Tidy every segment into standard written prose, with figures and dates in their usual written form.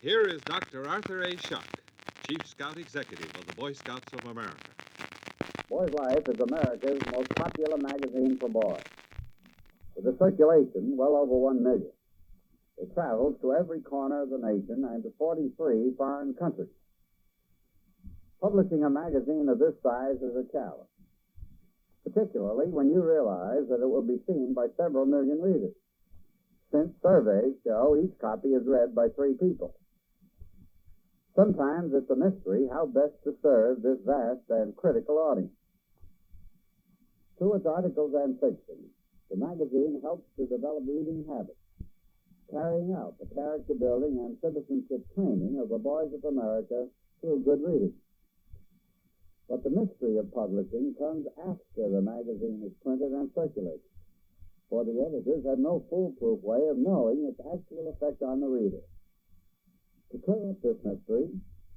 Here is Dr. Arthur A. Shuck, Chief Scout Executive of the Boy Scouts of America. Boy's Life is America's most popular magazine for boys, with a circulation well over 1 million. It travels to every corner of the nation and to 43 foreign countries. Publishing a magazine of this size is a challenge, particularly when you realize that it will be seen by several million readers, since surveys show each copy is read by 3 people. Sometimes it's a mystery how best to serve this vast and critical audience. Through its articles and fiction, the magazine helps to develop reading habits, carrying out the character building and citizenship training of the boys of America through good reading. But the mystery of publishing comes after the magazine is printed and circulated, for the editors have no foolproof way of knowing its actual effect on the reader. To clear up this mystery,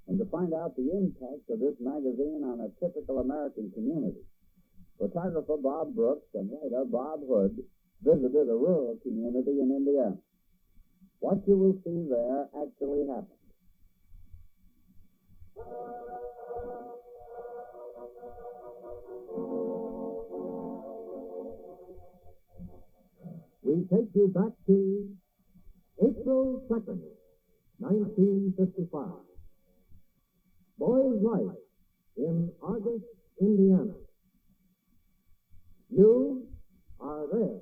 and to find out the impact of this magazine on a typical American community, photographer Bob Brooks and writer Bob Hood visited a rural community in Indiana. What you will see there actually happened. We take you back to April 2nd, 1955. Boy's Life in Argos, Indiana. You are there.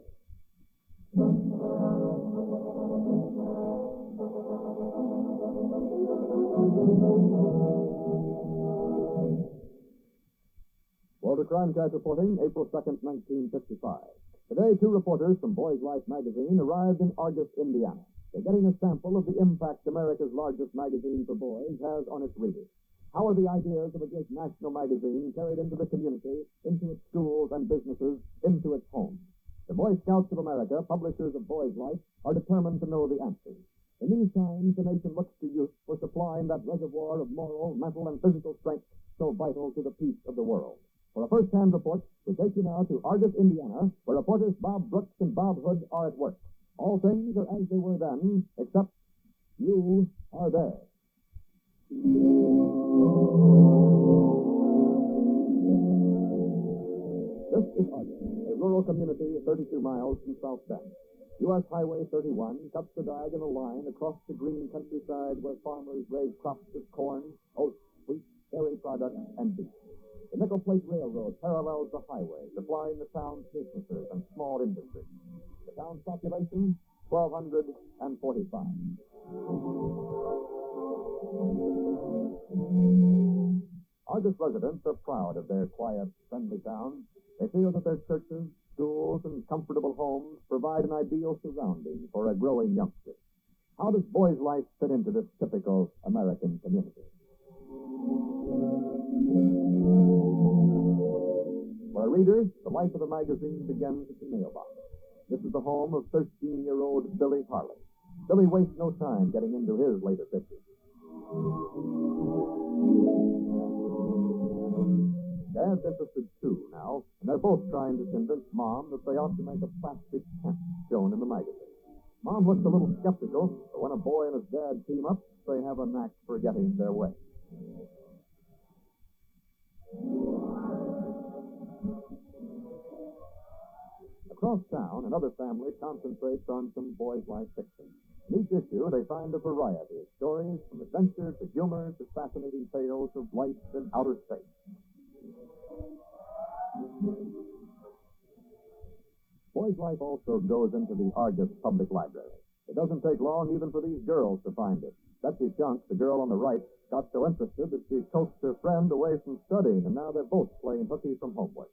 Walter Cronkite reporting, April 2nd, 1955. Today, 2 reporters from Boys Life magazine arrived in Argos, Indiana. They're getting a sample of the impact America's largest magazine for boys has on its readers. How are the ideas of a great national magazine carried into the community, into its schools and businesses, into its homes? The Boy Scouts of America, publishers of Boys Life, are determined to know the answers. In these times, the nation looks to youth for supplying that reservoir of moral, mental, and physical strength so vital to the peace of the world. For a first-hand report, we take you now to Argos, Indiana, where reporters Bob Brooks and Bob Hood are at work. All things are as they were then, except you are there. This is Argos, a rural community 32 miles from South Bend. U.S. Highway 31 cuts the diagonal line across the green countryside where farmers raise crops of corn, oats, wheat, dairy products, and beef. The Nickel Plate Railroad parallels the highway, supplying the town's businesses and small industry. The town's population, 1,245. Argos residents are proud of their quiet, friendly town. They feel that their churches, schools, and comfortable homes provide an ideal surrounding for a growing youngster. How does Boys Life fit into this typical American community? For a reader, the life of the magazine begins at the mailbox. This is the home of 13-year-old Billy Harley. Billy wastes no time getting into his later pictures. Dad's interested too now, and they're both trying to convince Mom that they ought to make a plastic tent shown in the magazine. Mom looks a little skeptical, but when a boy and his dad team up, they have a knack for getting their way. Across town, another family concentrates on some Boys Life fiction. In each issue, they find a variety of stories, from adventure to humor to fascinating tales of life in outer space. Boys Life also goes into the Argos Public Library. It doesn't take long even for these girls to find it. Betsy Shunk, the girl on the right, got so interested that she coaxed her friend away from studying, and now they're both playing hooky from homework.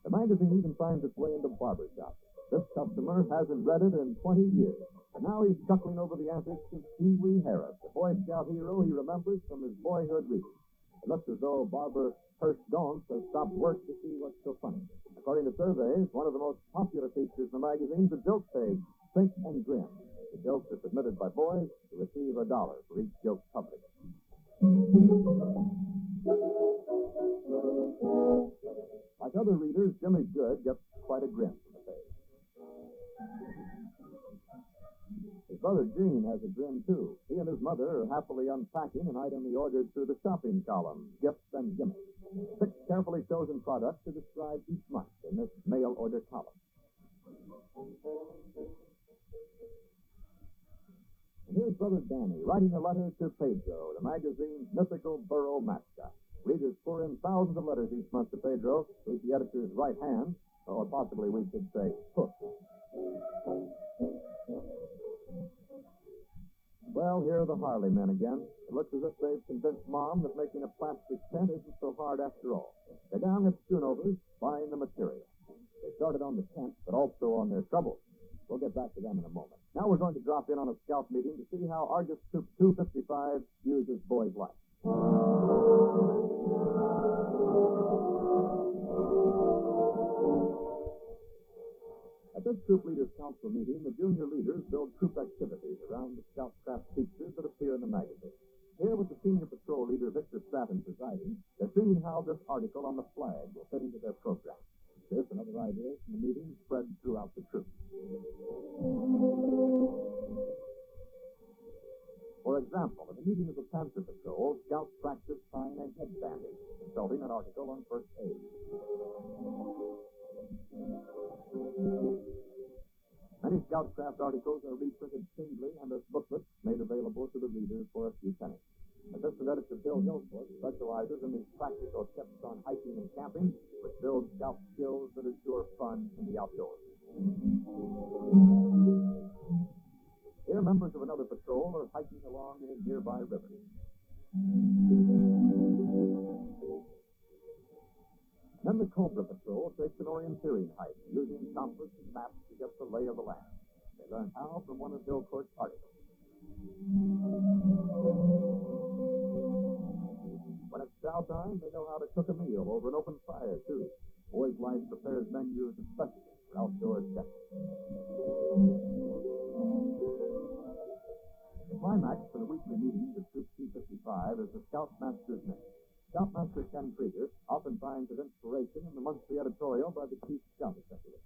The magazine even finds its way into barbershops. This customer hasn't read it in 20 years, and now he's chuckling over the antics of Pee Wee Harris, the Boy Scout hero he remembers from his boyhood reading. It looks as though Barbara Hurst Don'ts has stopped work to see what's so funny. According to surveys, one of the most popular features in the magazine is the joke page, Think and Grin. The jokes are submitted by boys who receive $1 for each joke published. Like other readers, Jimmy Good gets quite a grin from the page. His brother Gene has a grin, too. He and his mother are happily unpacking an item he ordered through the shopping column, Gifts and Gimmicks. 6 carefully chosen products are described each month in this mail order column. And here's Brother Danny writing a letter to Pedro, the magazine's mythical borough mascot. Readers pour in thousands of letters each month to Pedro, who's the editor's right hand, or possibly we should say hook. Well, here are the Harley men again. It looks as if they've convinced Mom that making a plastic tent isn't so hard after all. They're down at Schoonover's buying the material. They started on the tent, but also on their troubles. We'll get back to them in a moment. Now we're going to drop in on a scout meeting to see how Argos Troop 255 uses boys' life. At this troop leaders' council meeting, the junior leaders build troop activities around the scout craft features that appear in the magazine. Here, with the senior patrol leader, Victor Stratton, presiding, they're seeing how this article on the flag will fit into their program. This and other ideas from the meeting spread throughout the troop. For example, at the meeting of the Panther Patrol, scouts practice tying a head bandage, consulting an article on first aid. Many Scoutcraft articles are reprinted singly and as booklets made available to the readers for a few pennies. Assistant Editor Bill Hillford specializes in these practical tips on hiking and camping, which build scout skills that assure fun in the outdoors. Here, members of another patrol are hiking along a nearby river. Then the Cobra Patrol takes an orienteering hike, using compass and maps to get the lay of the land. They learn how from one of Hillcourt's articles. When it's chow time, they know how to cook a meal over an open fire, too. Boys' Life prepares menus especially for outdoor chefs. The climax for the weekly meetings of Troop 255 is the Scoutmaster's Mess. Scoutmaster Ken Krieger often finds his inspiration in the monthly editorial by the Chief Scout Executive.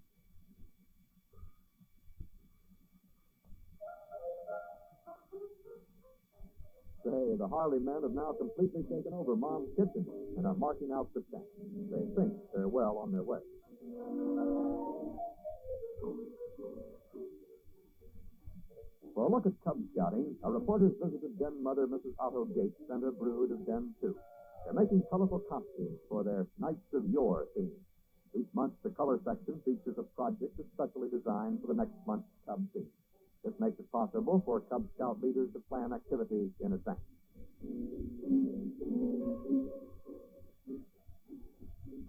Say, the Harley men have now completely taken over Mom's kitchen and are marking out the tent. They think they're well on their way. For a look at Cub Scouting, our reporters visited den mother Mrs. Otto Gates and her brood of den 2. They're making colorful costumes for their Knights of Yore theme. Each month, the color section features a project especially designed for the next month's Cub theme. This makes it possible for Cub Scout leaders to plan activities in advance.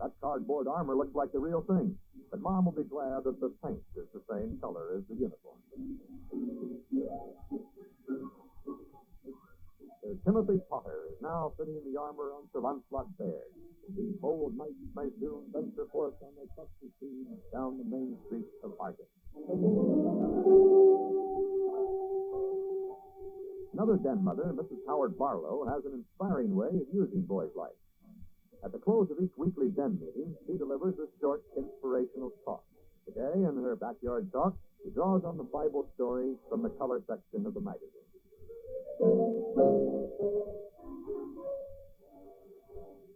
That cardboard armor looks like the real thing, but Mom will be glad that the paint is the same color as the uniform. Timothy Potter is now fitting the armor on Sir Lancelot Baird. These bold knights may soon venture forth on their trusty steed down the main streets of Argos. Another den mother, Mrs. Howard Barlow, has an inspiring way of using boys' life. At the close of each weekly den meeting, she delivers a short, inspirational talk. Today, in her backyard talk, she draws on the Bible story from the color section of the magazine.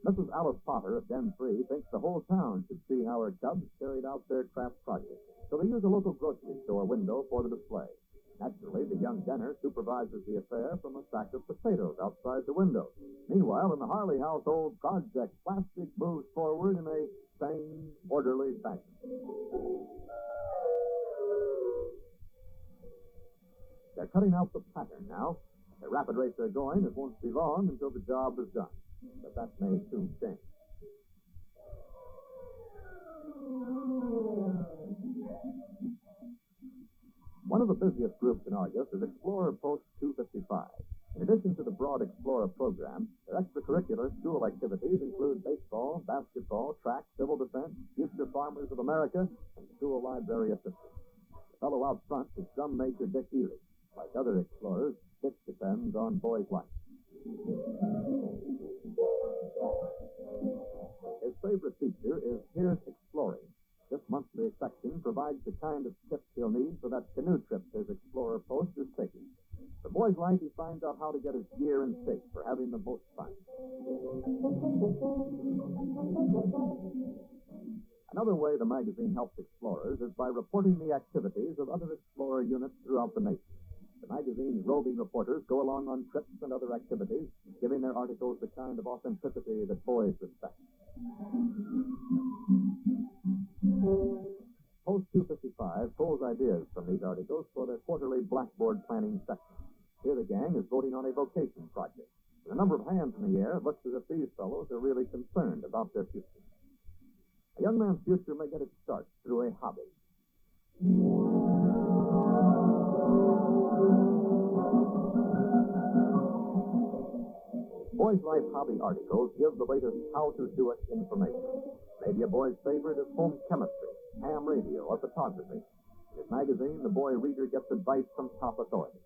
Mrs. Alice Potter of Den 3 thinks the whole town should see how her cubs carried out their craft project, so they use a local grocery store window for the display. Naturally, the young denner supervises the affair from a sack of potatoes outside the window. Meanwhile, in the Harley household, Project Plastic moves forward in a sane, orderly fashion. They're cutting out the pattern now. At the rapid rate they're going, it won't be long until the job is done. But that may soon change. One of the busiest groups in Argos is Explorer Post 255. In addition to the broad Explorer program, their extracurricular school activities include baseball, basketball, track, civil defense, Future Farmers of America, and school library assistance. The fellow out front is Drum Major Dick Ely. Like other explorers, Dick depends on boys' life. His favorite feature is Here's Exploring. This monthly section provides the kind of tips he'll need for that canoe trip his Explorer post is taking. The boy's life, he finds out how to get his gear in shape for having the most fun. Another way the magazine helps explorers is by reporting the activities of other Explorer units throughout the nation. The magazine's roving reporters go along on trips and other activities, giving their articles the kind of authenticity that boys respect. Post 255 pulls ideas from these articles for their quarterly blackboard planning section. Here the gang is voting on a vocation project. With a number of hands in the air, it looks as if these fellows are really concerned about their future. A young man's future may get its start through a hobby. Boys' Life hobby articles give the latest how-to-do-it information. Maybe a boy's favorite is home chemistry, ham radio, or photography. In his magazine, the boy reader gets advice from top authorities.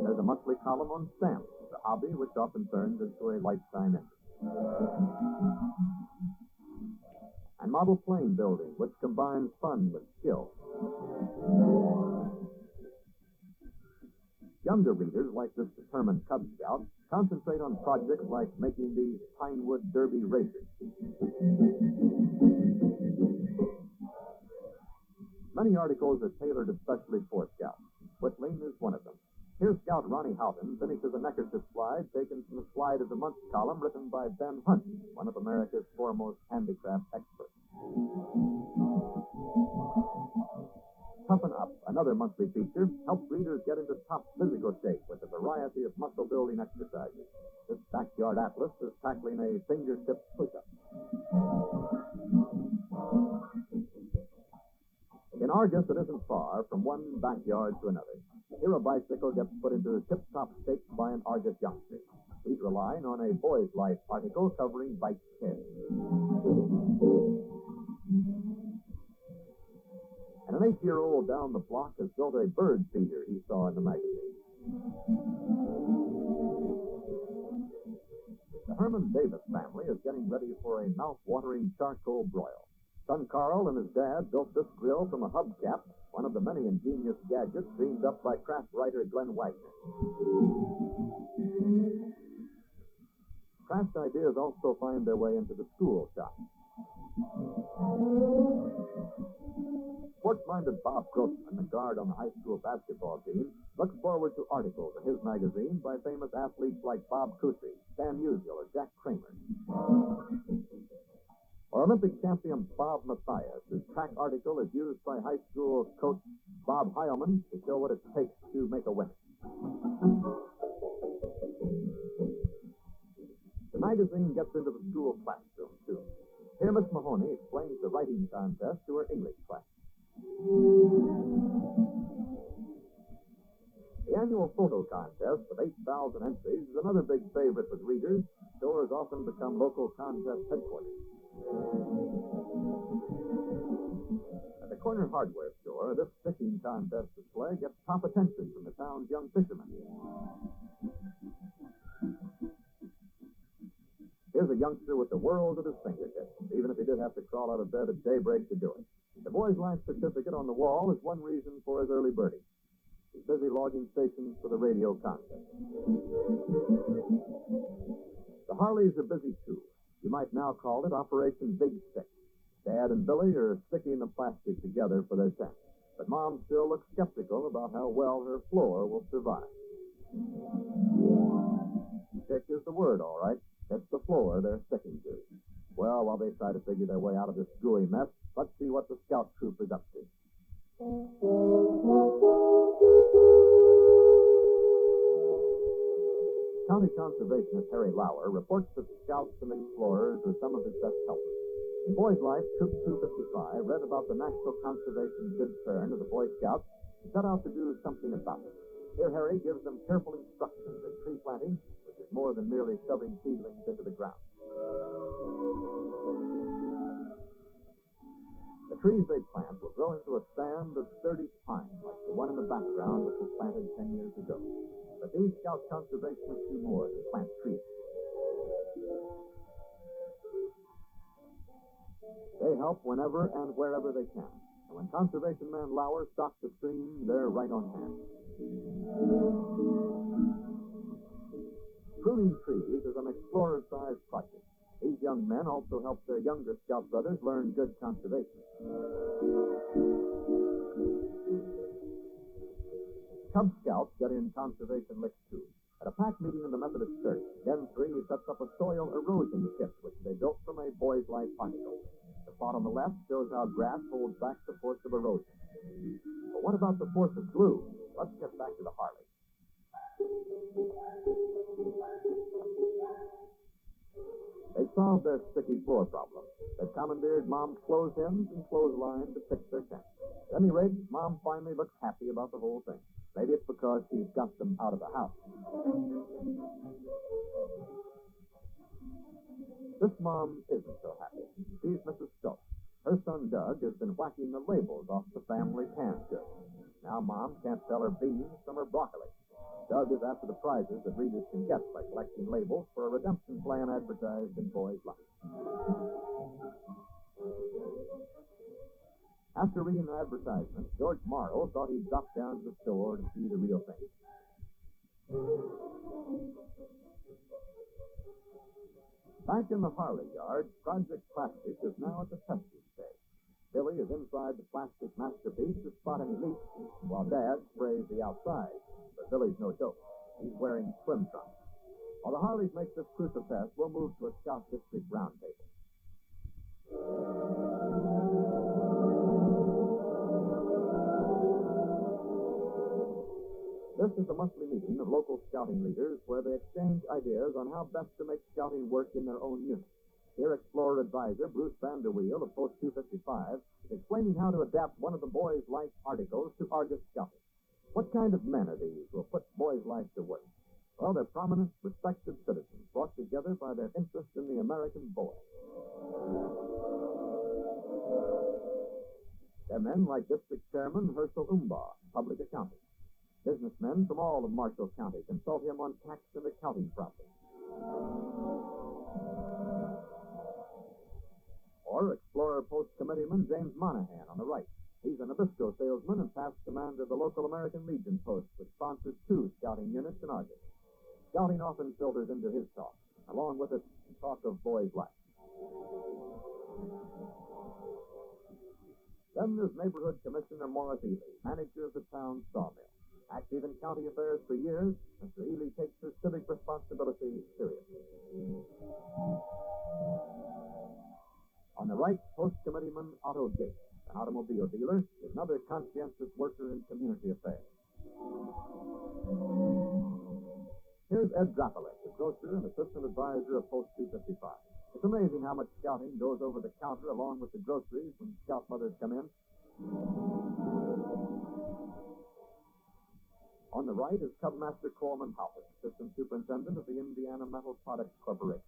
There's a monthly column on stamps, a hobby which often turns into a lifetime interest. And model plane building, which combines fun with skill. Younger readers, like this determined Cub Scout, concentrate on projects like making these Pinewood Derby racers. Many articles are tailored especially for Scouts. Whittling is one of them. Here, Scout Ronnie Houghton finishes a neckerchief slide taken from the Slide of the Month column written by Ben Hunt, one of America's foremost handicraft experts. Toughen Up, another monthly feature, helps readers get into top physical shape with a variety of muscle-building exercises. This backyard atlas is tackling a fingertip push-up. In Argos, it isn't far from one backyard to another. Here, a bicycle gets put into tip-top shape by an Argos youngster. He's relying on a Boy's Life article covering bike care. And an 8-year-old down the block has built a bird feeder he saw in the magazine. The Herman Davis family is getting ready for a mouth-watering charcoal broil. Son Carl and his dad built this grill from a hubcap, one of the many ingenious gadgets dreamed up by craft writer Glenn Wagner. Craft ideas also find their way into the school shop. Sports-minded Bob Grossman, the guard on the high school basketball team, looks forward to articles in his magazine by famous athletes like Bob Cousy, Stan Musial, or Jack Kramer. Or Olympic champion Bob Mathias, whose track article is used by high school coach Bob Heilman to show what it takes to make a winner. The magazine gets into the school classroom, too. Here, Miss Mahoney explains the writing contest to her English class. The annual photo contest with 8,000 entries is another big favorite with readers. Stores often become local contest headquarters. At the corner hardware store, this fishing contest display gets top attention from the town's young fishermen. Here's a youngster with the world at his fingertips, even if he did have to crawl out of bed at daybreak to do it. The Boy's Life certificate on the wall is one reason for his early birding. He's busy logging stations for the radio contest. The Harleys are busy, too. You might now call it Operation Big Stick. Dad and Billy are sticking the plastic together for their tent. But Mom still looks skeptical about how well her floor will survive. Stick is the word, all right. It's the floor they're sticking to. Well, while they try to figure their way out of this gooey mess, let's see what the scout troop is up to. County Conservationist Harry Lauer reports that scouts and explorers are some of his best helpers. In Boy's Life, Troop 255 read about the National Conservation good turn of the Boy Scouts and set out to do something about it. Here, Harry gives them careful instructions in tree planting, which is more than merely shoving seedlings into the ground. The trees they plant will grow into a stand of sturdy pine, like the one in the background which was planted 10 years ago. But these scout conservationists do more than plant trees. They help whenever and wherever they can. And when conservation man Lauer stocks the stream, they're right on hand. Pruning trees is an explorer-sized project. These young men also help their younger scout brothers learn good conservation. Cub Scouts get in conservation licks too. At a pack meeting in the Methodist Church, Den 3 sets up a soil erosion kit, which they built from a Boys' Life article. The plot on the left shows how grass holds back the force of erosion. But what about the force of glue? Let's get back to the Harley. They solved their sticky floor problem. They commandeered Mom's clothes hens and clothesline to fix their tent. At any rate, Mom finally looks happy about the whole thing. Maybe it's because she's got them out of the house. This Mom isn't so happy. She's Mrs. Stokes. Her son Doug has been whacking the labels off the family canned goods. Now Mom can't tell her beans from her broccoli. Doug is after the prizes that readers can get by collecting labels for a redemption plan advertised in Boys' Life. After reading the advertisement, George Morrow thought he'd drop down to the store to see the real thing. Back in the Harley yard, Project Plastic is now at the testing stage. Billy is inside the plastic masterpiece to spot any leaks, while Dad sprays the outside. But Billy's no joke. He's wearing swim trunks. While the Harleys make this crucial test, we'll move to a Scout District roundtable. This is a monthly meeting of local scouting leaders where they exchange ideas on how best to make scouting work in their own unit. Here, Explorer Advisor Bruce Vanderweel of Post 255 is explaining how to adapt one of the Boys' Life articles to Argos scouting. What kind of men are these who will put Boys' Life to work? Well, they're prominent, respected citizens brought together by their interest in the American boy. They're men like District Chairman Herschel Umbaugh, public accountant. Businessmen from all of Marshall County consult him on tax and accounting problems. Or Explorer Post Committeeman James Monahan on the right. He's a Nabisco salesman and past commander of the local American Legion post, which sponsors 2 scouting units in Argos. Scouting often filters into his talk. Along with it, talk of Boys' Life. Then there's Neighborhood Commissioner Morris Ely, manager of the town's sawmill. Active in county affairs for years, Mr. Ely takes his civic responsibility seriously. On the right, Post Committeeman Otto Gates, an automobile dealer, is another conscientious worker in community affairs. Here's Ed Drapelik, the grocer and assistant advisor of Post 255. It's amazing how much scouting goes over the counter along with the groceries when scout mothers come in. On the right is Cubmaster Coleman Halpert, assistant superintendent of the Indiana Metal Products Corporation.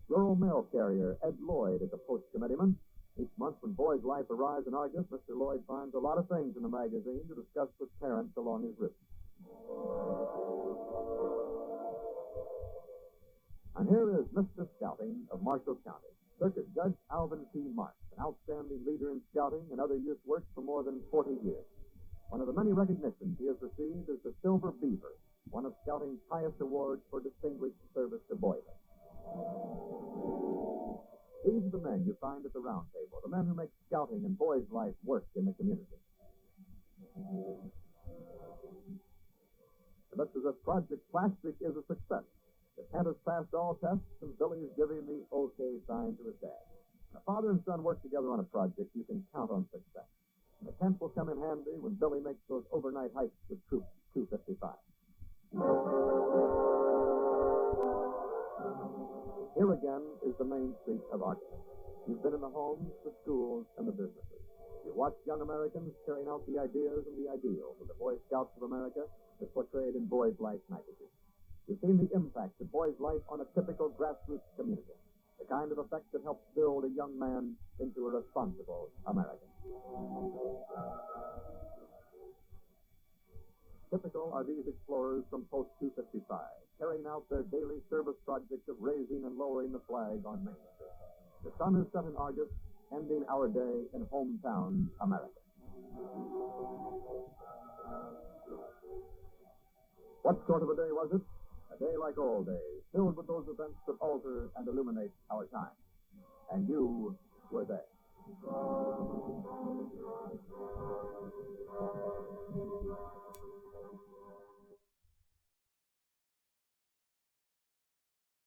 Rural mail carrier Ed Lloyd is a post committeeman. Each month when Boys' Life arrives in Argos, Mr. Lloyd finds a lot of things in the magazine to discuss with parents along his route. And here is Mr. Scouting of Marshall County, Circuit Judge Alvin T. Marks, an outstanding leader in scouting and other youth work for more than 40 years. One of the many recognitions he has received is the Silver Beaver, one of scouting's highest awards for distinguished service to boyhood. These are the men you find at the round table, the men who make scouting and Boys' Life work in the community. It looks as if Project Plastic is a success. The tent has passed all tests, and Billy is giving the okay sign to his dad. When a father and son work together on a project, you can count on success. And the tent will come in handy when Billy makes those overnight hikes with Troop 255. Here again is the main street of Argos. You've been in the homes, the schools, and the businesses. You watch young Americans carrying out the ideas and the ideals of the Boy Scouts of America as portrayed in Boys' Life magazine. You've seen the impact of Boys' Life on a typical grassroots community, the kind of effect that helps build a young man into a responsible American. Typical are these explorers from Post 255, carrying out their daily service project of raising and lowering the flag on Main Street. The sun is set in Argos, ending our day in hometown America. What sort of a day was it? A day like all days, filled with those events that alter and illuminate our time. And you were there.